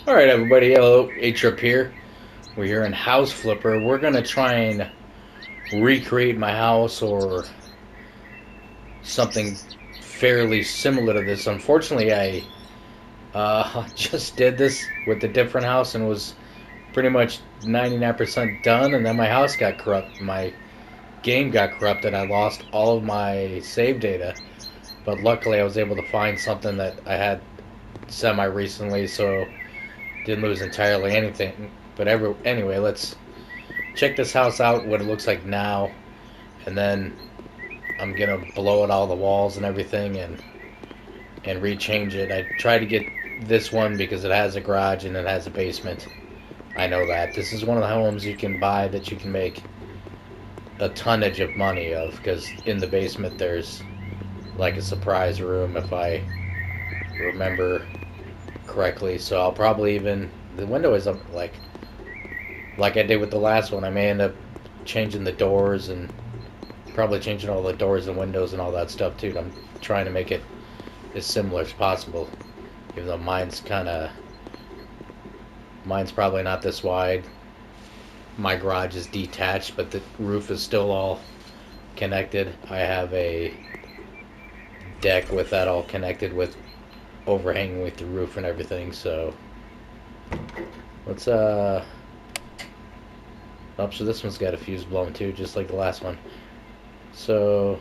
All right, everybody. Hello, A-Trip here. We're here in House Flipper. We're gonna try and recreate my house or something fairly similar to this. Unfortunately, I just did this with a different house and was pretty much 99% done. And then my house got corrupt. My game got corrupted. I lost all of my save data. But luckily, I was able to find something that I had semi recently, so didn't lose entirely anything. But anyway, let's check this house out, what it looks like now, and then I'm gonna blow out all the walls and everything and rechange it. I try to get this one because it has a garage and it has a basement. I know that. This is one of the homes you can buy that you can make a tonnage of money of because in the basement there's like a surprise room if I remember correctly. So I'll probably even the window is up like I did with the last one. I may end up changing the doors and probably changing all the doors and windows and all that stuff too. I'm trying to make it as similar as possible, even though mine's probably not this wide. My garage is detached, but the roof is still all connected. I have a deck with that all connected with overhanging with the roof and everything. So let's oh, so this one's got a fuse blown too, just like the last one. So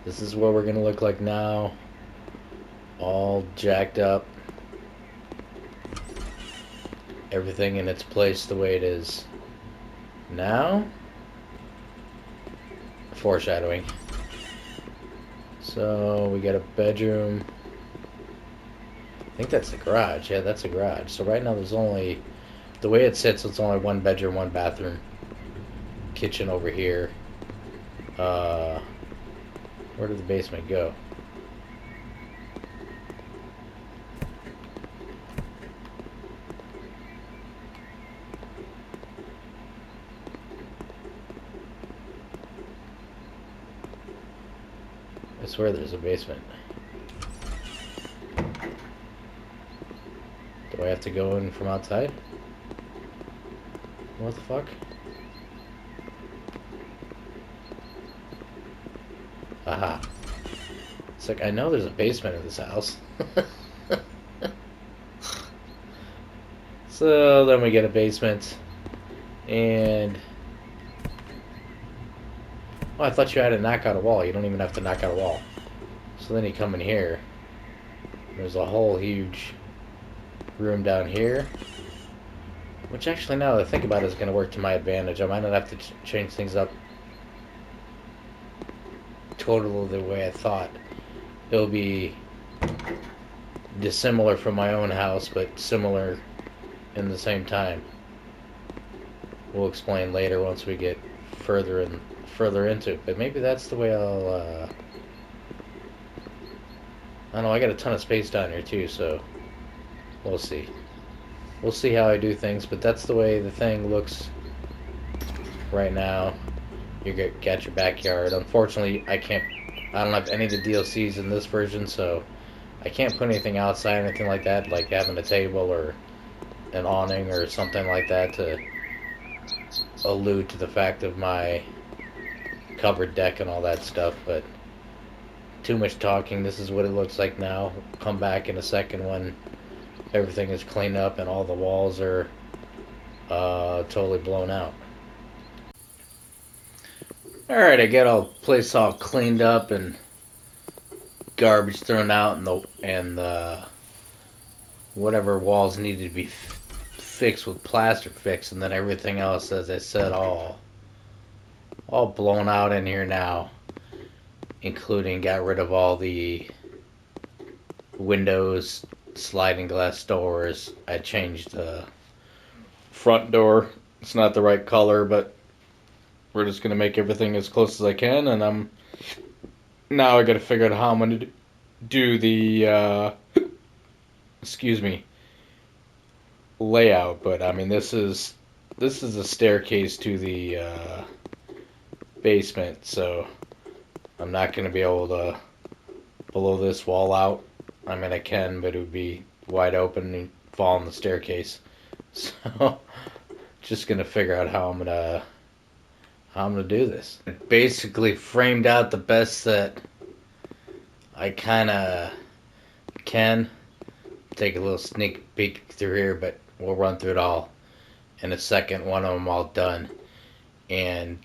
this is what we're gonna look like now, all jacked up, everything in its place the way it is now. Foreshadowing. So we got a bedroom. I think that's the garage. Yeah, that's a garage. So right now there's only the way it sits. It's only one bedroom, one bathroom, kitchen over here. Uh, where did the basement go? I swear there's a basement. Do I have to go in from outside? What the fuck? Aha. It's like I know there's a basement in this house. So then we get a basement, and oh, I thought you had to knock out a wall. You don't even have to knock out a wall. So then you come in here. There's a whole huge room down here, which actually now that I think about it is going to work to my advantage. I might not have to change things up totally the way I thought. It'll be dissimilar from my own house, but similar in the same time. We'll explain later once we get further into it. But maybe that's the way I'll. I don't know. I got a ton of space down here too, so we'll see. We'll see how I do things, but that's the way the thing looks right now. You got your backyard. Unfortunately, I can't. I don't have any of the DLCs in this version, so I can't put anything outside, anything like that, like having a table or an awning or something like that to allude to the fact of my covered deck and all that stuff. But too much talking. This is what it looks like now. Come back in a second when everything is cleaned up and all the walls are totally blown out. Alright, I got all the place all cleaned up and garbage thrown out and the whatever walls needed to be fixed with plaster fixed, and then everything else, as I said, all blown out in here now, including got rid of all the windows, sliding glass doors. I changed the front door. It's not the right color, but we're just gonna make everything as close as I can, and I'm now I gotta figure out how I'm gonna do the excuse me layout. But I mean, this is a staircase to the basement, so I'm not gonna be able to blow this wall out. I mean, I can, but it would be wide open and fall on the staircase. So just gonna figure out how I'm gonna do this. Basically framed out the best that I kinda can. Take a little sneak peek through here, but we'll run through it all in a second. One of them all done, and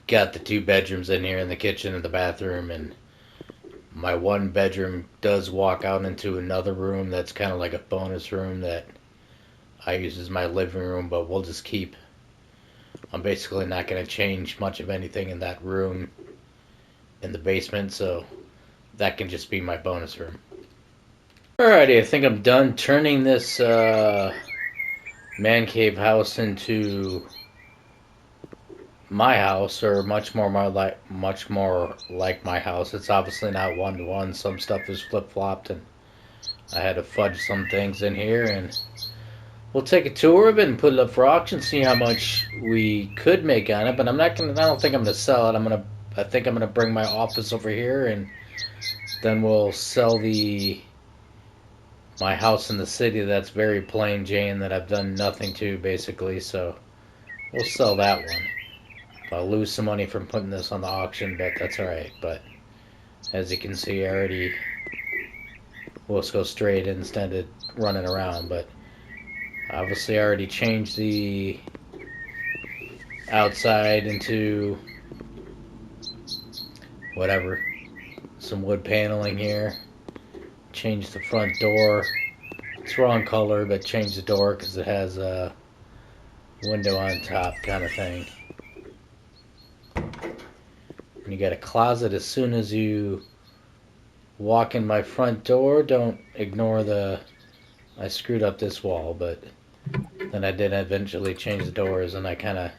got the 2 bedrooms in here, in the kitchen and the bathroom, and my 1 bedroom does walk out into another room that's kind of like a bonus room that I use as my living room, but we'll just keep. I'm basically not going to change much of anything in that room in the basement, so that can just be my bonus room. Alrighty, I think I'm done turning this man cave house into my house, or much more like my house. It's obviously not 1 to 1. Some stuff is flip flopped, and I had to fudge some things in here. And we'll take a tour of it and put it up for auction, see how much we could make on it. But I'm not gonna. I don't think I'm gonna sell it. I think I'm gonna bring my office over here, and then we'll sell my house in the city. That's very plain Jane, that I've done nothing to basically. So we'll sell that one. I'll lose some money from putting this on the auction, but that's alright. But as you can see, I already. We'll just go straight instead of running around. But obviously, I already changed the outside into whatever. Some wood paneling here. Changed the front door. It's wrong color, but changed the door because it has a window on top kind of thing. And you got a closet as soon as you walk in my front door. Don't ignore I screwed up this wall, but then I did eventually change the doors, and I kind of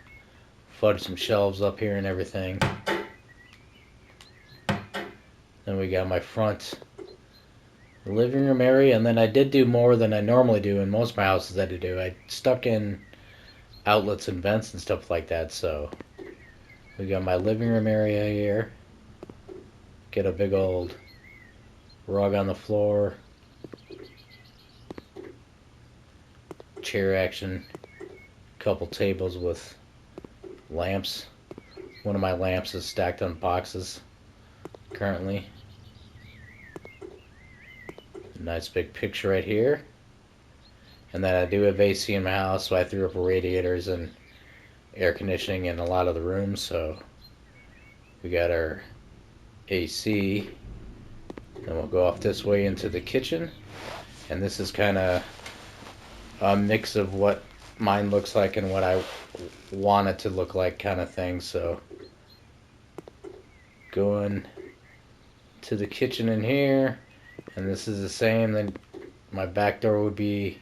fudged some shelves up here and everything. Then we got my front living room area, and then I did do more than I normally do in most of my houses. I stuck in outlets and vents and stuff like that. So we got my living room area here. Get a big old rug on the floor, chair action, couple tables with lamps. One of my lamps is stacked on boxes currently. Nice big picture right here. And then I do have AC in my house, so I threw up radiators and air conditioning in a lot of the rooms. So we got our AC. Then we'll go off this way into the kitchen. And this is kind of a mix of what mine looks like and what I want it to look like, kind of thing. So going to the kitchen in here, and this is the same. Then my back door would be,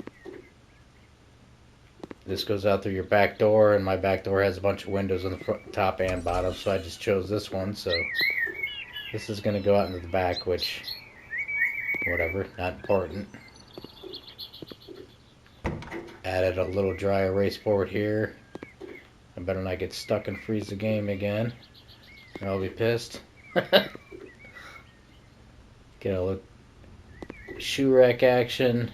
this goes out through your back door, and my back door has a bunch of windows on the front, top and bottom, so I just chose this one. So this is going to go out into the back, which, whatever, not important. Added a little dry erase board here. I better not get stuck and freeze the game again, or I'll be pissed. Get a little shoe rack action.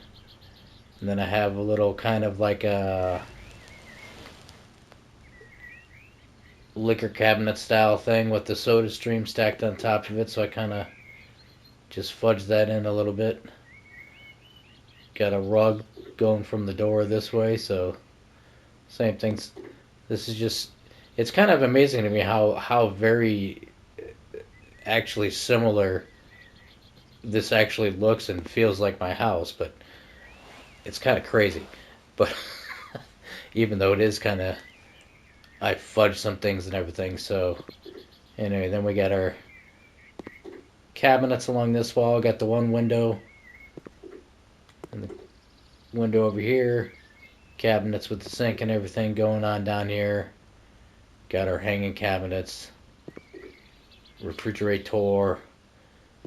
And then I have a little kind of like a liquor cabinet style thing with the soda stream stacked on top of it. So I kind of just fudged that in a little bit. Got a rug going from the door this way. So same things. This is just, it's kind of amazing to me how very actually similar this actually looks and feels like my house. But it's kind of crazy. But even though it is kind of, I fudged some things and everything. So anyway, then we got our cabinets along this wall. Got the one window and the window over here. Cabinets with the sink and everything going on down here. Got our hanging cabinets. Refrigerator.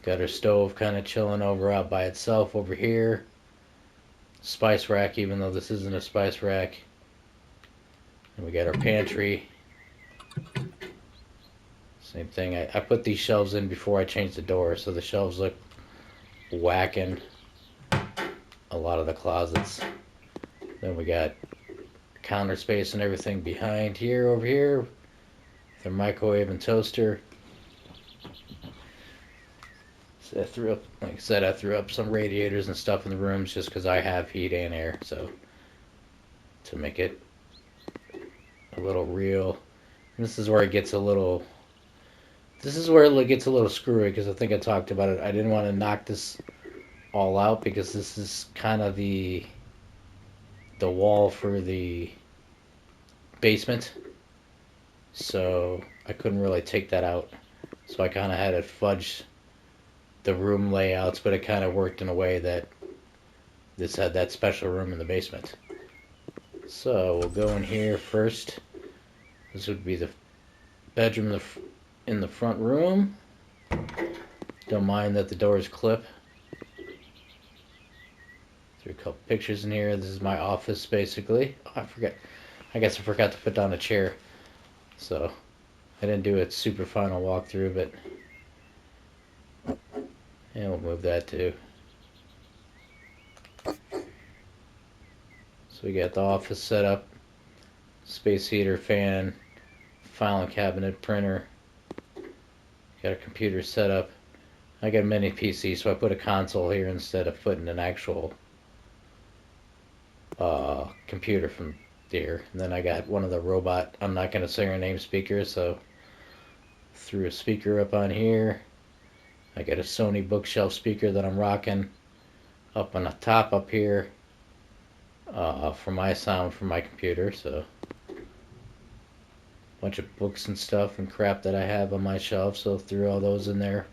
Got our stove kind of chilling over out by itself over here. Spice rack, even though this isn't a spice rack. And we got our pantry. Same thing. I put these shelves in before I changed the door, so the shelves look whacking. a lot of the closets. Then we got counter space and everything behind here, over here. The microwave and toaster. So like I said, I threw up some radiators and stuff in the rooms just because I have heat and air. So to make it a little real. And this is where it gets a little. This is where it gets a little screwy because I think I talked about it. I didn't want to knock this all out because this is kind of the wall for the basement. So I couldn't really take that out. So I kind of had to fudge the room layouts, but it kind of worked in a way that this had that special room in the basement. So we'll go in here first. This would be the bedroom in the front room. Don't mind that the doors clip. Threw a couple pictures in here. This is my office basically. Oh, I forgot. I guess I forgot to put down a chair. So I didn't do a super final walkthrough, but and we'll move that too. So we got the office set up, space heater, fan, filing cabinet, printer. Got a computer set up. I got a mini PC, so I put a console here instead of putting an actual computer from there. And then I got one of the robot, I'm not going to say her name, speakers, so threw a speaker up on here. I got a Sony bookshelf speaker that I'm rocking up on the top up here for my sound from my computer. So bunch of books and stuff and crap that I have on my shelf, so threw all those in there.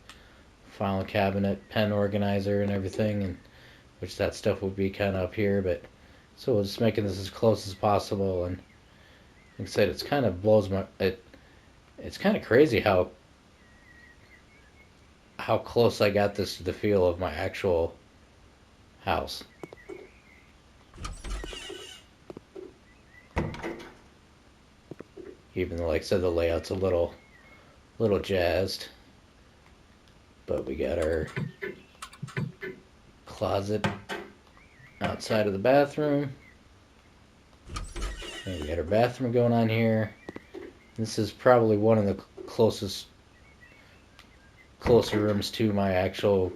Filing cabinet, pen organizer and everything, and which that stuff would be kind of up here, but so we're just making this as close as possible. And like I said, it's kind of blows my it's kind of crazy how close I got this to the feel of my actual house. Even though, like I said, the layout's a little jazzed. But we got our closet outside of the bathroom. And we got our bathroom going on here. This is probably one of the closer rooms to my actual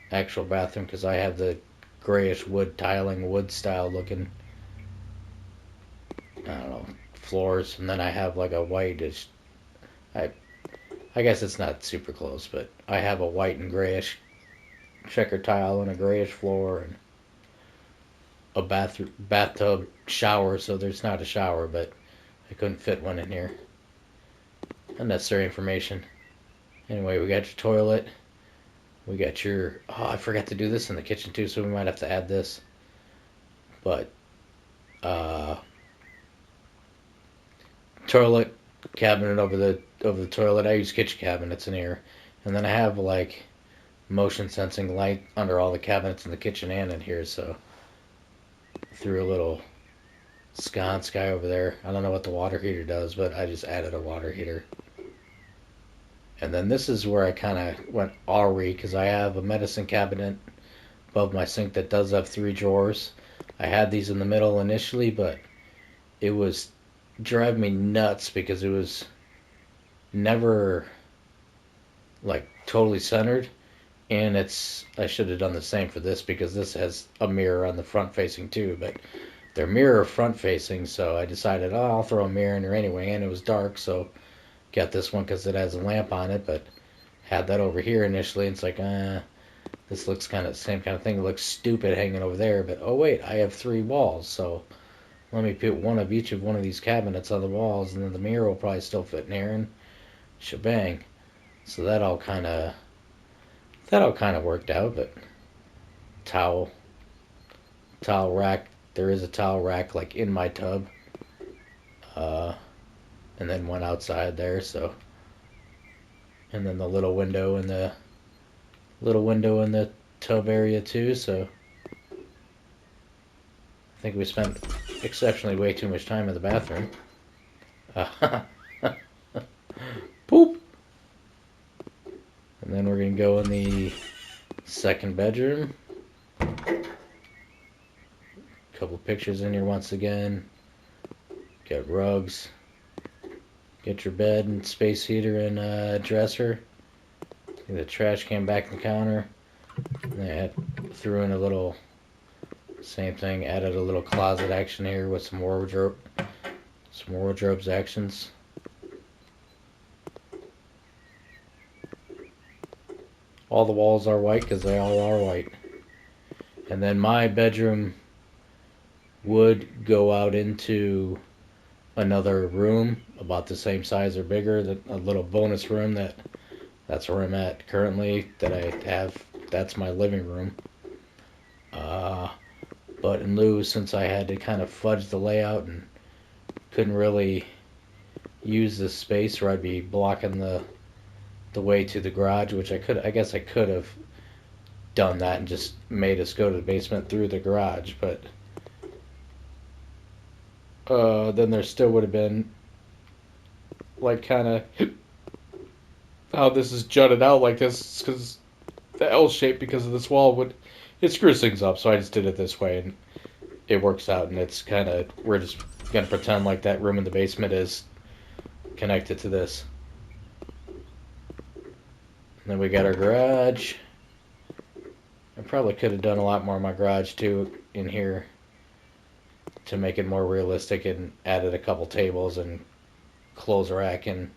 bathroom because I have the grayish wood tiling, wood style looking, I don't know, floors, and then I have like a whitish, I guess it's not super close, but I have a white and grayish checker tile and a grayish floor and a bathtub shower, so there's not a shower, but I couldn't fit one in here. Unnecessary information. Anyway, we got your toilet. We got your, oh, I forgot to do this in the kitchen too, so we might have to add this. But toilet cabinet over the toilet. I use kitchen cabinets in here, and then I have like motion sensing light under all the cabinets in the kitchen and in here. So threw a little sconce guy over there. I don't know what the water heater does, but I just added a water heater. And then this is where I kind of went awry because I have a medicine cabinet above my sink that does have 3 drawers. I had these in the middle initially, but it was driving me nuts because it was never like totally centered. And I should have done the same for this because this has a mirror on the front facing too, but they're mirror front facing, so I decided, oh, I'll throw a mirror in there anyway, and it was dark, so got this one because it has a lamp on it, but had that over here initially, and it's like, this looks kind of the same kind of thing. It looks stupid hanging over there, but oh wait, I have 3 walls, so let me put one of each of one of these cabinets on the walls, and then the mirror will probably still fit in there, and shebang. So that all kind of worked out. But towel rack, there is a towel rack like in my tub, and then one outside there. So, and then the little window in the tub area too. So I think we spent exceptionally way too much time in the bathroom. Poop. And then we're gonna go in the second bedroom. couple pictures in here once again. Got rugs. Get your bed and space heater and dresser. Get the trash can back in the counter. And I threw in a little, same thing, added a little closet action here with some wardrobes actions. All the walls are white because they all are white. And then my bedroom would go out into another room about the same size or bigger, a little bonus room that's where I'm at currently, that I have. That's my living room. But in lieu, since I had to kind of fudge the layout and couldn't really use this space, where I'd be blocking the way to the garage, which I guess I could have done that and just made us go to the basement through the garage, but then there still would have been like kind of how this is jutted out like this, because the L shape, because of this wall, it screws things up. So I just did it this way, and it works out. And it's kind of, we're just gonna pretend like that room in the basement is connected to this. And then we got our garage. I probably could have done a lot more in my garage too in here to make it more realistic, and added a couple tables and clothes rack and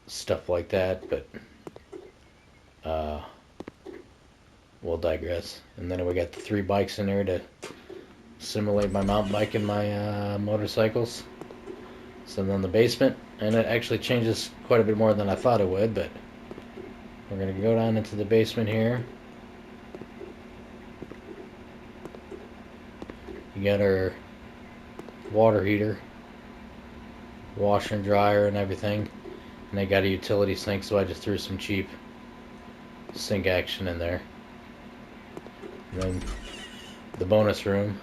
stuff like that, but we'll digress. And then we got the 3 bikes in there to simulate my mountain bike and my motorcycles. So then the basement, and it actually changes quite a bit more than I thought it would, but we're going to go down into the basement here. You got our water heater, washer and dryer and everything. And they got a utility sink, so I just threw some cheap sink action in there. And then the bonus room.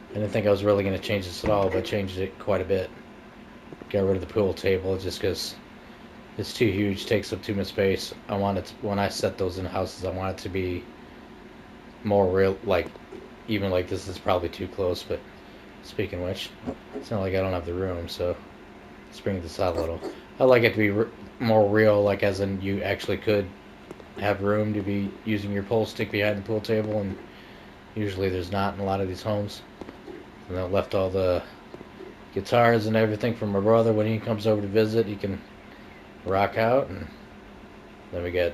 I didn't think I was really going to change this at all, but changed it quite a bit. Got rid of the pool table just because it's too huge, takes up too much space. I want it to, when I set those in houses, I want it to be more real, like, even like this is probably too close, but speaking of which, it's not like I don't have the room, so let's bring this out a little. I like it to be more real, like as in you actually could have room to be using your pole stick behind the pool table, and usually there's not in a lot of these homes. And I left all the guitars and everything for my brother when he comes over to visit. He can rock out. And then we got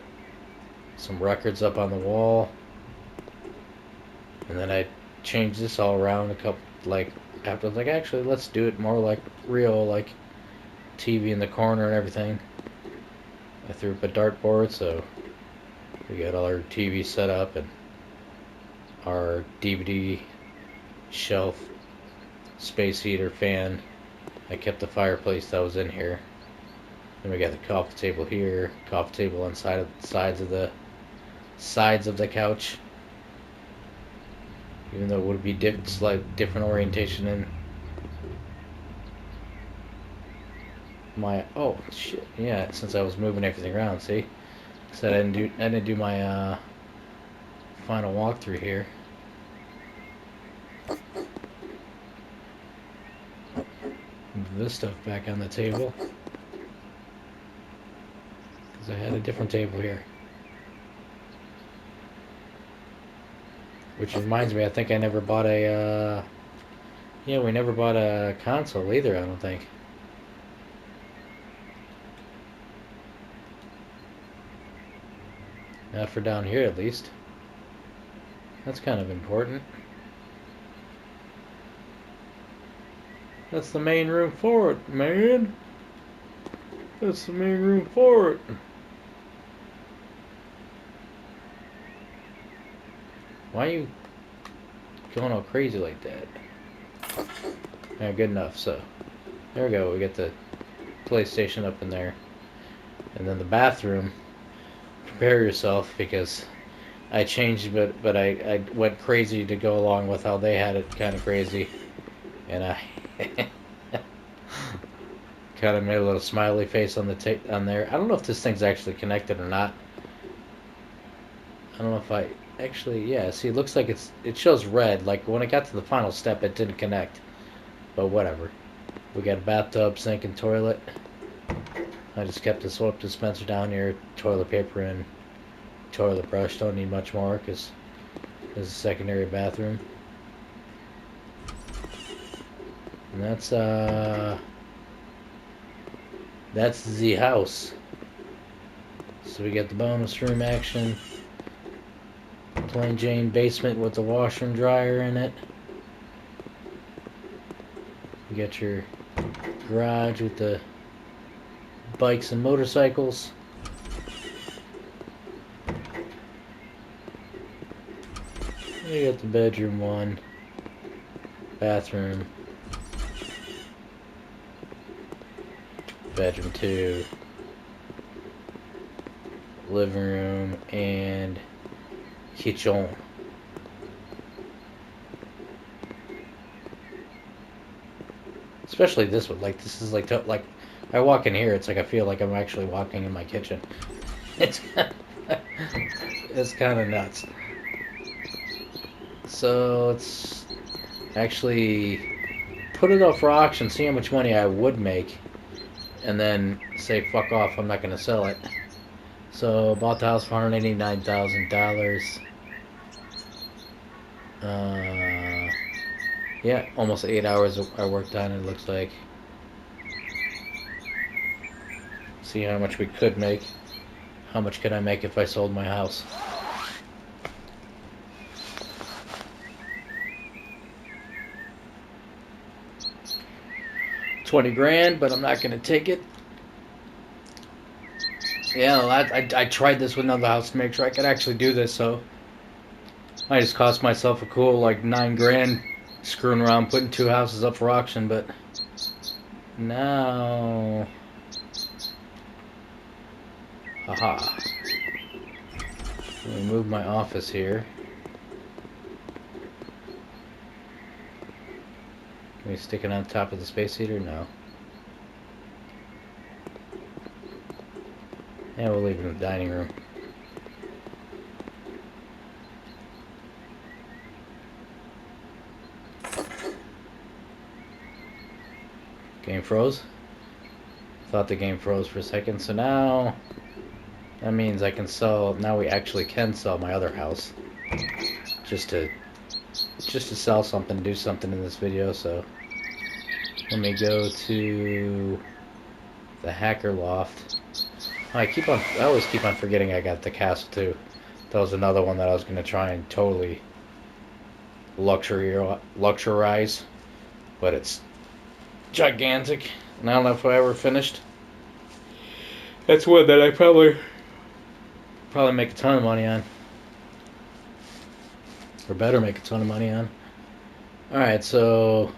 some records up on the wall. And then I changed this all around a couple, like, after I was like, actually, let's do it more like real, like TV in the corner and everything. I threw up a dartboard, so we got all our TV set up and our DVD shelf, space heater, fan. I kept the fireplace that was in here. Then we got the coffee table here, coffee table on sides of the couch. Even though it would be slight different orientation in my, oh shit, yeah, since I was moving everything around, see? Said I didn't do my final walkthrough here. Move this stuff back on the table, because I had a different table here. Which reminds me, I think I never bought a, yeah, we never bought a console either, I don't think. Not for down here, at least. That's kind of important. That's the main room for it, man. That's the main room for it. Why are you going all crazy like that? Yeah, good enough. So, there we go. We get the PlayStation up in there. And then the bathroom. Prepare yourself, because I changed it, but I went crazy to go along with how they had it, kind of crazy. And I kind of made a little smiley face on there. I don't know if this thing's actually connected or not. I don't know if Actually, yeah, see, it looks like it shows red. Like, when I got to the final step, it didn't connect. But whatever. We got a bathtub, sink, and toilet. I just kept the soap dispenser down here, toilet paper and toilet brush. Don't need much more because there's a secondary bathroom. And that's the house. So we got the bonus room action. Plain Jane basement with the washer and dryer in it. You got your garage with the bikes and motorcycles. You got the bedroom one, bathroom, bedroom two, living room, and kitchen. Especially this one, like this is like I walk in here, it's like I feel like I'm actually walking in my kitchen. It's it's kind of nuts. So let's actually put it up for auction, see how much money I would make, and then say fuck off, I'm not gonna sell it. So bought the house for $189,000. Yeah, almost 8 hours I worked on it, looks like. See how much we could make. How much could I make if I sold my house? $20,000, but I'm not gonna take it. Yeah, I tried this with another house to make sure I could actually do this, so I just cost myself a cool like $9,000 screwing around putting two houses up for auction, but now, haha. Let me move my office here. Can we stick it on top of the space heater? No. Yeah, we'll leave it in the dining room. Game froze? Thought the game froze for a second, so now that means I can sell, now we actually can sell my other house. Just to sell something, do something in this video, so let me go to the Hacker Loft. I always keep on forgetting I got the castle too. That was another one that I was gonna try and totally luxurize, but it's gigantic, and I don't know if I ever finished. That's one that I probably make a ton of money on, or better make a ton of money on. All right, so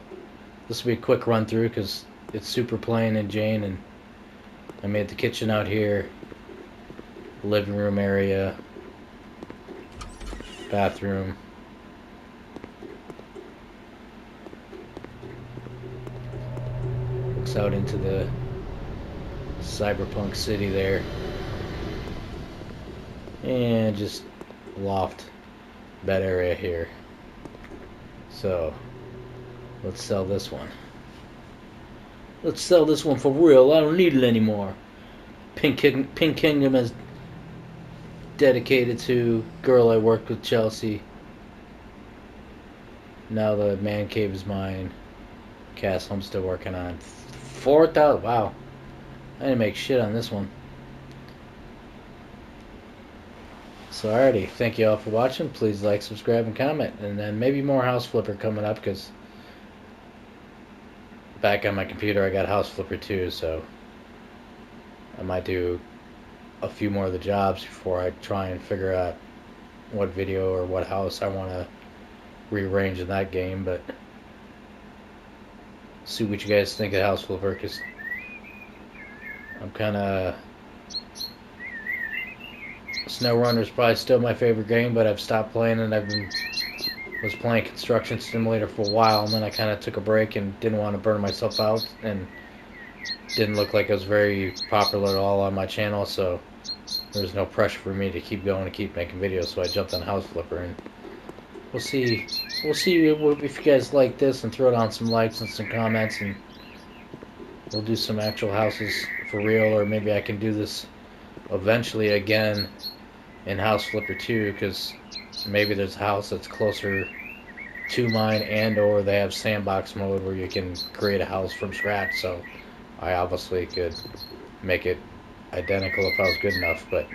this will be a quick run through because it's super plain and Jane, and I made the kitchen out here, living room area, bathroom. Looks out into the cyberpunk city there. And just loft bed area here. So let's sell this one. Let's sell this one for real. I don't need it anymore. Pink Kingdom is dedicated to girl I worked with, Chelsea. Now the man cave is mine. Castle I'm still working on. 4,000. Wow. I didn't make shit on this one. So alrighty, thank you all for watching. Please like, subscribe, and comment. And then maybe more House Flipper coming up, because back on my computer I got House Flipper 2, so I might do a few more of the jobs before I try and figure out what video or what house I want to rearrange in that game. But see what you guys think of House Flipper, because I'm kind of... SnowRunner's probably still my favorite game, but I've stopped playing it. Was playing Construction Simulator for a while, and then I kind of took a break and didn't want to burn myself out, and didn't look like it was very popular at all on my channel, so There's no pressure for me to keep going and keep making videos, so I jumped on House Flipper, and we'll see. We'll see if you guys like this, and throw down some likes and some comments, and we'll do some actual houses for real, or maybe I can do this eventually again in House Flipper 2, because maybe there's a house that's closer to mine, and or they have sandbox mode where you can create a house from scratch, so I obviously could make it identical if I was good enough. But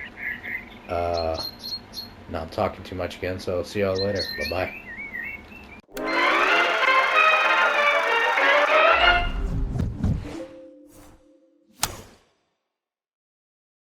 now I'm talking too much again, so see y'all later. Bye bye.